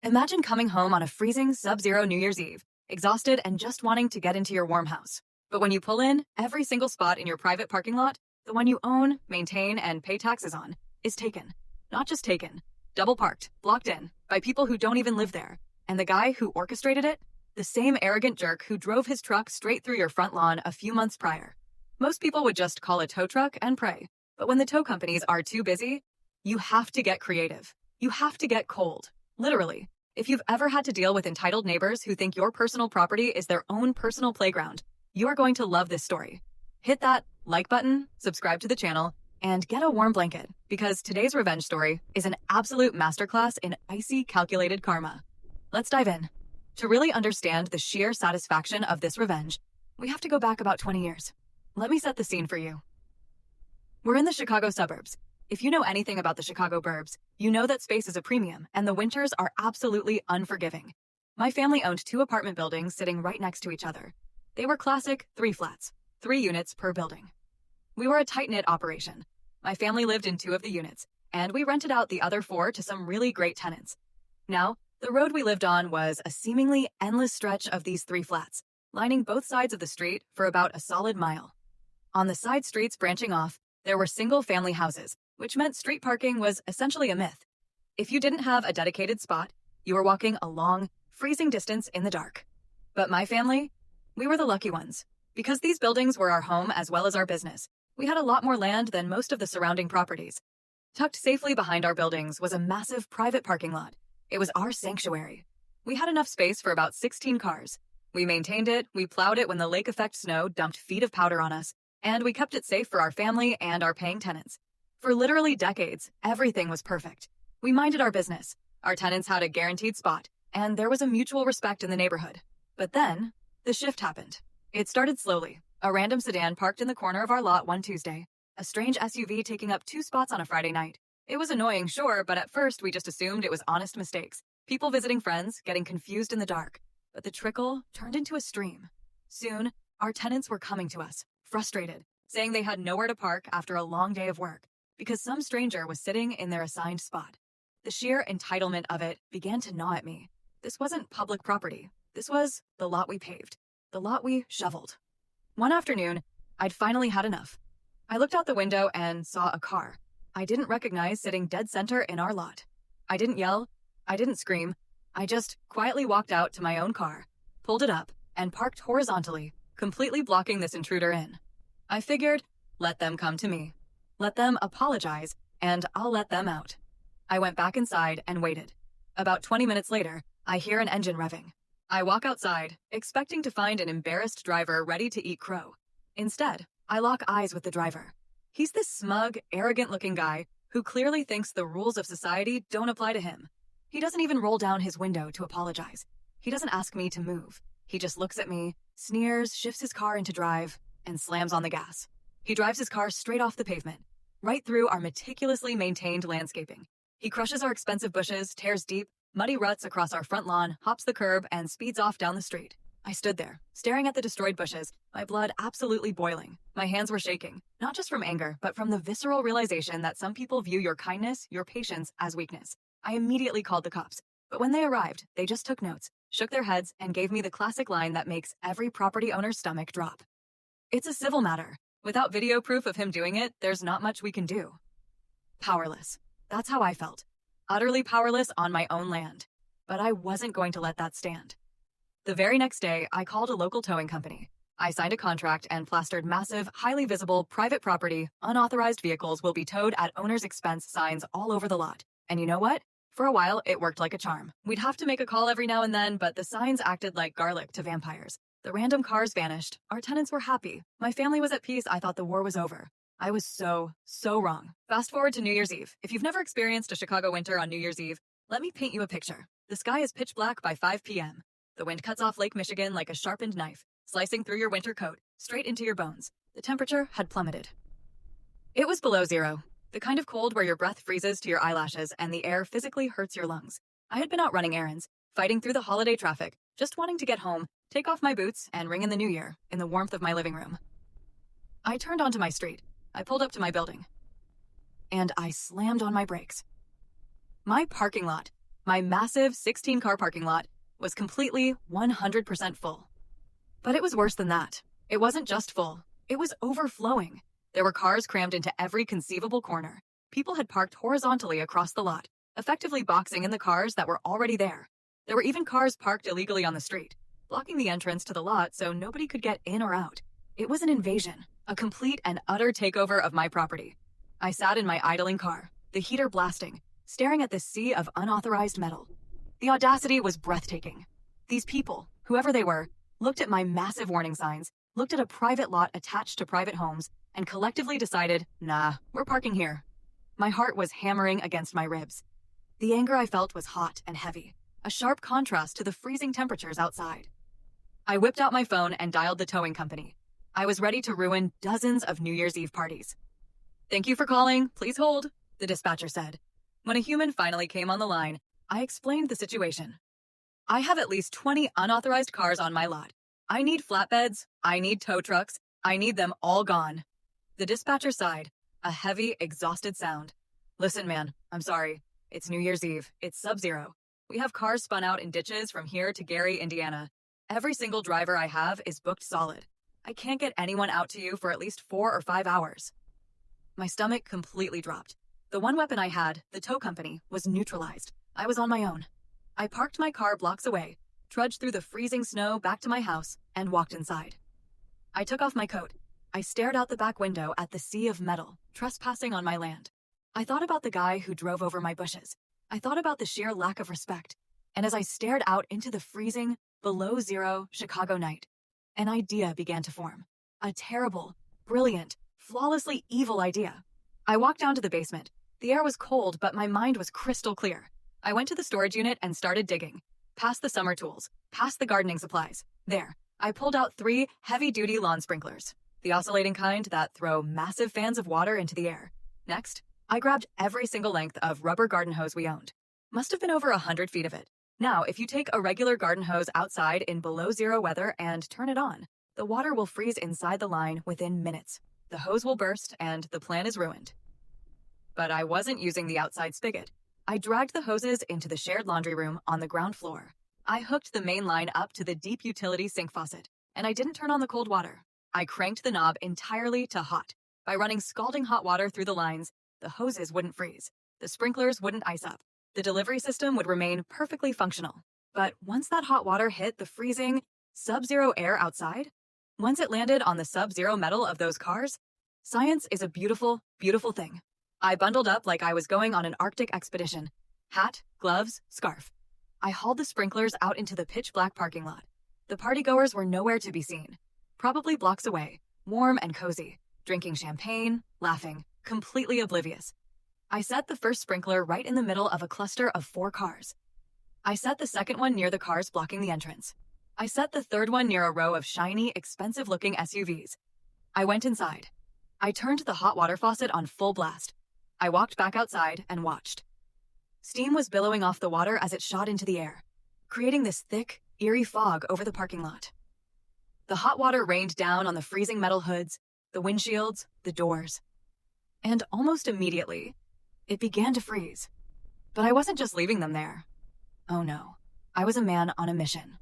Imagine coming home on a freezing sub-zero New Year's Eve, exhausted and just wanting to get into your warm house. But when you pull in, every single spot in your private parking lot, the one you own, maintain, and pay taxes on, is taken. Not just taken, double parked, blocked in, by people who don't even live there. And the guy who orchestrated it? The same arrogant jerk who drove his truck straight through your front lawn a few months prior. Most people would just call a tow truck and pray. But when the tow companies are too busy, you have to get creative. You have to get cold. Literally. If you've ever had to deal with entitled neighbors who think your personal property is their own personal playground, you are going to love this story. Hit that like button, subscribe to the channel, and get a warm blanket, because today's revenge story is an absolute masterclass in icy, calculated karma. Let's dive in. To really understand the sheer satisfaction of this revenge, we have to go back about 20 years. Let me set the scene for you. We're in the Chicago suburbs. If you know anything about the Chicago burbs, you know that space is a premium, and the winters are absolutely unforgiving. My family owned 2 apartment buildings sitting right next to each other. They were classic 3 flats, 3 units per building. We were a tight-knit operation. My family lived in 2 of the units, and we rented out the other 4 to some really great tenants. Now, the road we lived on was a seemingly endless stretch of these 3 flats, lining both sides of the street for about a solid mile. On the side streets branching off, there were single-family houses, which meant street parking was essentially a myth. If you didn't have a dedicated spot, you were walking a long, freezing distance in the dark. But my family, we were the lucky ones. Because these buildings were our home as well as our business, we had a lot more land than most of the surrounding properties. Tucked safely behind our buildings was a massive private parking lot. It was our sanctuary. We had enough space for about 16 cars. We maintained it, we plowed it when the lake effect snow dumped feet of powder on us, and we kept it safe for our family and our paying tenants. For literally decades, everything was perfect. We minded our business. Our tenants had a guaranteed spot, and there was a mutual respect in the neighborhood. But then, the shift happened. It started slowly. A random sedan parked in the corner of our lot one Tuesday. A strange SUV taking up 2 spots on a Friday night. It was annoying, sure, but at first we just assumed it was honest mistakes. People visiting friends, getting confused in the dark. But the trickle turned into a stream. Soon, our tenants were coming to us, frustrated, saying they had nowhere to park after a long day of work, because some stranger was sitting in their assigned spot. The sheer entitlement of it began to gnaw at me. This wasn't public property. This was the lot we paved, the lot we shoveled. One afternoon, I'd finally had enough. I looked out the window and saw a car I didn't recognize sitting dead center in our lot. I didn't yell. I didn't scream. I just quietly walked out to my own car, pulled it up, and parked horizontally, completely blocking this intruder in. I figured, let them come to me. Let them apologize, and I'll let them out. I went back inside and waited. About 20 minutes later, I hear an engine revving. I walk outside, expecting to find an embarrassed driver ready to eat crow. Instead, I lock eyes with the driver. He's this smug, arrogant-looking guy who clearly thinks the rules of society don't apply to him. He doesn't even roll down his window to apologize. He doesn't ask me to move. He just looks at me, sneers, shifts his car into drive, and slams on the gas. He drives his car straight off the pavement, right through our meticulously maintained landscaping. He crushes our expensive bushes, tears deep, muddy ruts across our front lawn, hops the curb, and speeds off down the street. I stood there, staring at the destroyed bushes, my blood absolutely boiling. My hands were shaking, not just from anger, but from the visceral realization that some people view your kindness, your patience, as weakness. I immediately called the cops, but when they arrived, they just took notes, shook their heads, and gave me the classic line that makes every property owner's stomach drop. It's a civil matter. Without video proof of him doing it, there's not much we can do. Powerless. That's how I felt. Utterly powerless on my own land. But I wasn't going to let that stand. The very next day, I called a local towing company. I signed a contract and plastered massive, highly visible, private property, unauthorized vehicles will be towed at owner's expense signs all over the lot. And you know what? For a while, it worked like a charm. We'd have to make a call every now and then, but the signs acted like garlic to vampires. The random cars vanished. Our tenants were happy. My family was at peace. I thought the war was over. I was so wrong. Fast forward to New Year's Eve. If you've never experienced a Chicago winter on New Year's Eve, let me paint you a picture. The sky is pitch black by 5 p.m. The wind cuts off Lake Michigan like a sharpened knife, slicing through your winter coat, straight into your bones. The temperature had plummeted. It was below zero, the kind of cold where your breath freezes to your eyelashes and the air physically hurts your lungs. I had been out running errands, fighting through the holiday traffic, just wanting to get home, take off my boots, and ring in the new year in the warmth of my living room. I turned onto my street. I pulled up to my building. And I slammed on my brakes. My parking lot, My massive 16-car parking lot was completely 100% full. But it was worse than that. It wasn't just full, it was overflowing. There were cars crammed into every conceivable corner. People had parked horizontally across the lot, effectively boxing in the cars that were already there. There were even cars parked illegally on the street, blocking the entrance to the lot so nobody could get in or out. It was an invasion, a complete and utter takeover of my property. I sat in my idling car, the heater blasting, staring at this sea of unauthorized metal. The audacity was breathtaking. These people, whoever they were, looked at my massive warning signs, looked at a private lot attached to private homes, and collectively decided, nah, we're parking here. My heart was hammering against my ribs. The anger I felt was hot and heavy, a sharp contrast to the freezing temperatures outside. I whipped out my phone and dialed the towing company. I was ready to ruin dozens of New Year's Eve parties. "Thank you for calling. Please hold," the dispatcher said. When a human finally came on the line, I explained the situation. "I have at least 20 unauthorized cars on my lot. I need flatbeds, I need tow trucks, I need them all gone." The dispatcher sighed, a heavy, exhausted sound. "Listen, man, I'm sorry. It's New Year's Eve. It's sub-zero. We have cars spun out in ditches from here to Gary, Indiana. Every single driver I have is booked solid. I can't get anyone out to you for at least 4 or 5 hours." My stomach completely dropped. The one weapon I had, the tow company, was neutralized. I was on my own. I parked my car blocks away, trudged through the freezing snow back to my house, and walked inside. I took off my coat. I stared out the back window at the sea of metal, trespassing on my land. I thought about the guy who drove over my bushes. I thought about the sheer lack of respect. And as I stared out into the freezing, below-zero Chicago night, an idea began to form. A terrible, brilliant, flawlessly evil idea. I walked down to the basement. The air was cold, but my mind was crystal clear. I went to the storage unit and started digging. Past the summer tools, past the gardening supplies. There, I pulled out 3 heavy-duty lawn sprinklers, the oscillating kind that throw massive fans of water into the air. Next, I grabbed every single length of rubber garden hose we owned. Must have been over 100 feet of it. Now, if you take a regular garden hose outside in below-zero weather and turn it on, the water will freeze inside the line within minutes. The hose will burst, and the plan is ruined. But I wasn't using the outside spigot. I dragged the hoses into the shared laundry room on the ground floor. I hooked the main line up to the deep utility sink faucet, and I didn't turn on the cold water. I cranked the knob entirely to hot. By running scalding hot water through the lines, the hoses wouldn't freeze. The sprinklers wouldn't ice up. The delivery system would remain perfectly functional. But once that hot water hit the freezing, sub-zero air outside, once it landed on the sub-zero metal of those cars, science is a beautiful, beautiful thing. I bundled up like I was going on an Arctic expedition. Hat, gloves, scarf. I hauled the sprinklers out into the pitch-black parking lot. The partygoers were nowhere to be seen. Probably blocks away, warm and cozy, drinking champagne, laughing, completely oblivious. I set the first sprinkler right in the middle of a cluster of 4 cars. I set the second one near the cars blocking the entrance. I set the third one near a row of shiny, expensive-looking SUVs. I went inside. I turned the hot water faucet on full blast. I walked back outside and watched. Steam was billowing off the water as it shot into the air, creating this thick, eerie fog over the parking lot. The hot water rained down on the freezing metal hoods, the windshields, the doors. And almost immediately, it began to freeze. But I wasn't just leaving them there. Oh no, I was a man on a mission.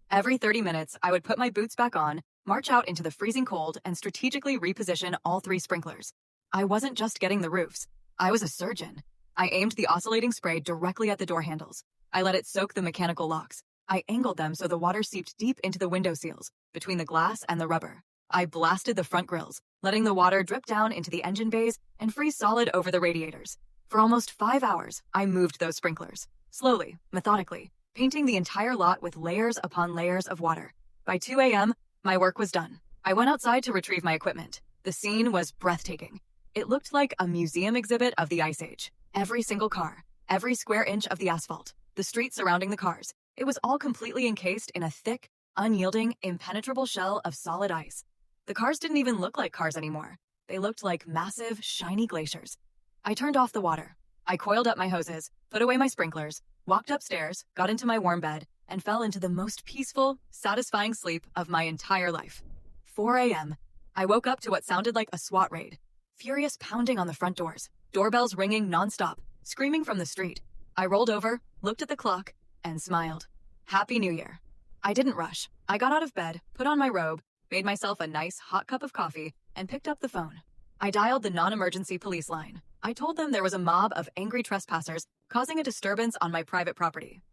Every 30 minutes, I would put my boots back on, march out into the freezing cold, and strategically reposition all 3 sprinklers. I wasn't just getting the roofs. I was a surgeon. I aimed the oscillating spray directly at the door handles. I let it soak the mechanical locks. I angled them so the water seeped deep into the window seals, between the glass and the rubber. I blasted the front grills, letting the water drip down into the engine bays and freeze solid over the radiators. For almost 5 hours, I moved those sprinklers, slowly, methodically, painting the entire lot with layers upon layers of water. By 2 a.m., my work was done. I went outside to retrieve my equipment. The scene was breathtaking. It looked like a museum exhibit of the Ice Age. Every single car, every square inch of the asphalt, the streets surrounding the cars, it was all completely encased in a thick, unyielding, impenetrable shell of solid ice. The cars didn't even look like cars anymore. They looked like massive, shiny glaciers. I turned off the water. I coiled up my hoses, put away my sprinklers, walked upstairs, got into my warm bed, and fell into the most peaceful, satisfying sleep of my entire life. 4 a.m. I woke up to what sounded like a SWAT raid. Furious pounding on the front doors, doorbells ringing nonstop, screaming from the street. I rolled over, looked at the clock, and smiled. Happy New Year. I didn't rush. I got out of bed, put on my robe, made myself a nice hot cup of coffee, and picked up the phone. I dialed the non-emergency police line. I told them there was a mob of angry trespassers causing a disturbance on my private property.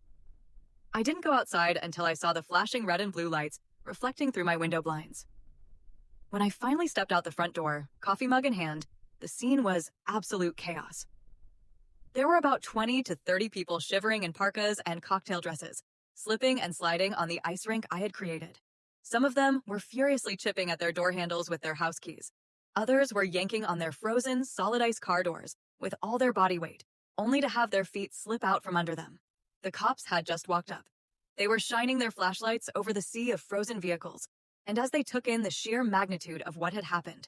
I didn't go outside until I saw the flashing red and blue lights reflecting through my window blinds. When I finally stepped out the front door, coffee mug in hand, the scene was absolute chaos. There were about 20 to 30 people shivering in parkas and cocktail dresses, slipping and sliding on the ice rink I had created. Some of them were furiously chipping at their door handles with their house keys. Others were yanking on their frozen, solid ice car doors with all their body weight, only to have their feet slip out from under them. The cops had just walked up. They were shining their flashlights over the sea of frozen vehicles, and as they took in the sheer magnitude of what had happened,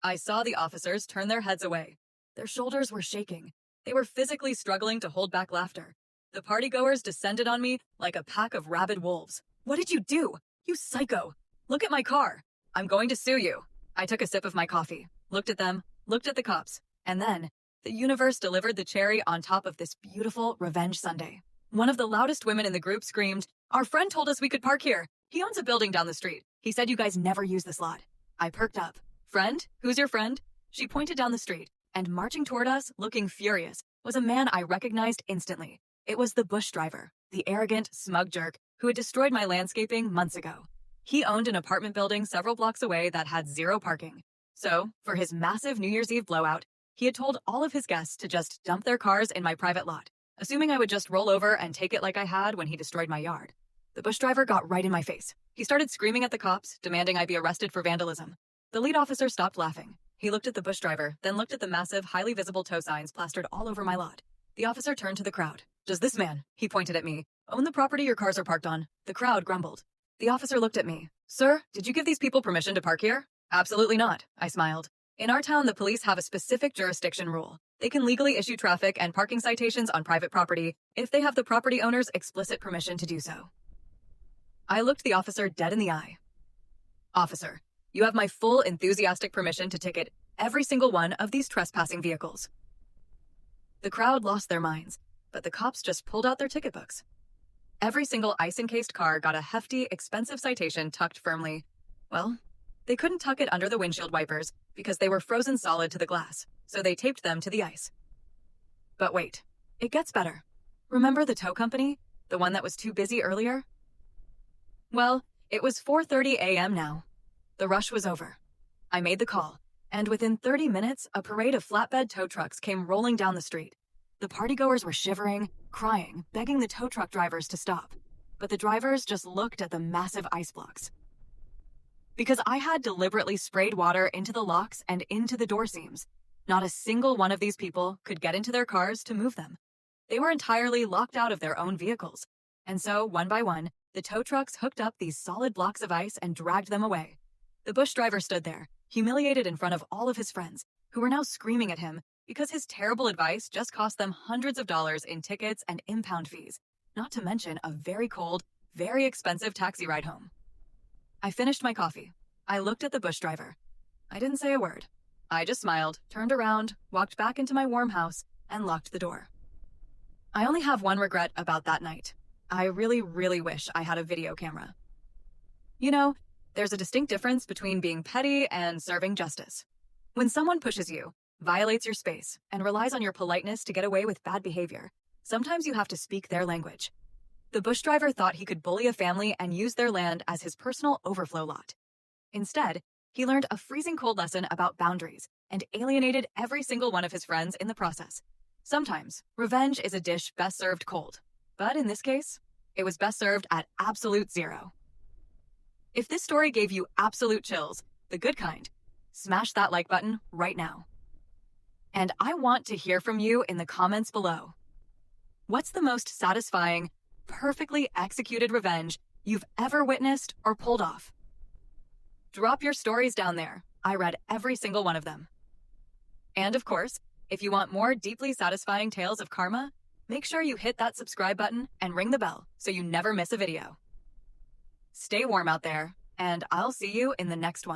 I saw the officers turn their heads away. Their shoulders were shaking. They were physically struggling to hold back laughter. The partygoers descended on me like a pack of rabid wolves. What did you do? You psycho! Look at my car! I'm going to sue you. I took a sip of my coffee, looked at them, looked at the cops, and then the universe delivered the cherry on top of this beautiful revenge Sunday. One of the loudest women in the group screamed, "Our friend told us we could park here. He owns a building down the street. He said you guys never use this lot." I perked up. "Friend? Who's your friend?" She pointed down the street, and marching toward us, looking furious, was a man I recognized instantly. It was the bush driver, the arrogant, smug jerk who had destroyed my landscaping months ago. He owned an apartment building several blocks away that had zero parking. So, for his massive New Year's Eve blowout, he had told all of his guests to just dump their cars in my private lot, assuming I would just roll over and take it like I had when he destroyed my yard. The bush driver got right in my face. He started screaming at the cops, demanding I be arrested for vandalism. The lead officer stopped laughing. He looked at the bush driver, then looked at the massive, highly visible tow signs plastered all over my lot. The officer turned to the crowd. "Does this man," he pointed at me, "own the property your cars are parked on?" The crowd grumbled. The officer looked at me. "Sir, did you give these people permission to park here?" "Absolutely not," I smiled. "In our town, the police have a specific jurisdiction rule. They can legally issue traffic and parking citations on private property if they have the property owner's explicit permission to do so." I looked the officer dead in the eye. "Officer, you have my full enthusiastic permission to ticket every single one of these trespassing vehicles." The crowd lost their minds, but the cops just pulled out their ticket books. Every single ice-encased car got a hefty, expensive citation tucked firmly. Well, they couldn't tuck it under the windshield wipers because they were frozen solid to the glass, so they taped them to the ice. But wait, it gets better. Remember the tow company? The one that was too busy earlier? Well, it was 4:30 a.m. now. The rush was over. I made the call, and within 30 minutes, a parade of flatbed tow trucks came rolling down the street. The partygoers were shivering, crying, begging the tow truck drivers to stop. But the drivers just looked at the massive ice blocks. Because I had deliberately sprayed water into the locks and into the door seams, not a single one of these people could get into their cars to move them. They were entirely locked out of their own vehicles. And so, one by one, the tow trucks hooked up these solid blocks of ice and dragged them away. The bush driver stood there, humiliated in front of all of his friends, who were now screaming at him because his terrible advice just cost them hundreds of dollars in tickets and impound fees, not to mention a very cold, very expensive taxi ride home. I finished my coffee. I looked at the bush driver. I didn't say a word. I just smiled, turned around, walked back into my warm house, and locked the door. I only have one regret about that night. I really, really wish I had a video camera. You know, there's a distinct difference between being petty and serving justice. When someone pushes you, violates your space, and relies on your politeness to get away with bad behavior, sometimes you have to speak their language. The bush driver thought he could bully a family and use their land as his personal overflow lot. Instead, he learned a freezing cold lesson about boundaries and alienated every single one of his friends in the process. Sometimes, revenge is a dish best served cold. But in this case, it was best served at absolute zero. If this story gave you absolute chills, the good kind, smash that like button right now. And I want to hear from you in the comments below. What's the most satisfying, perfectly executed revenge you've ever witnessed or pulled off? Drop your stories down there. I read every single one of them. And of course, if you want more deeply satisfying tales of karma, make sure you hit that subscribe button and ring the bell so you never miss a video. Stay warm out there, and I'll see you in the next one.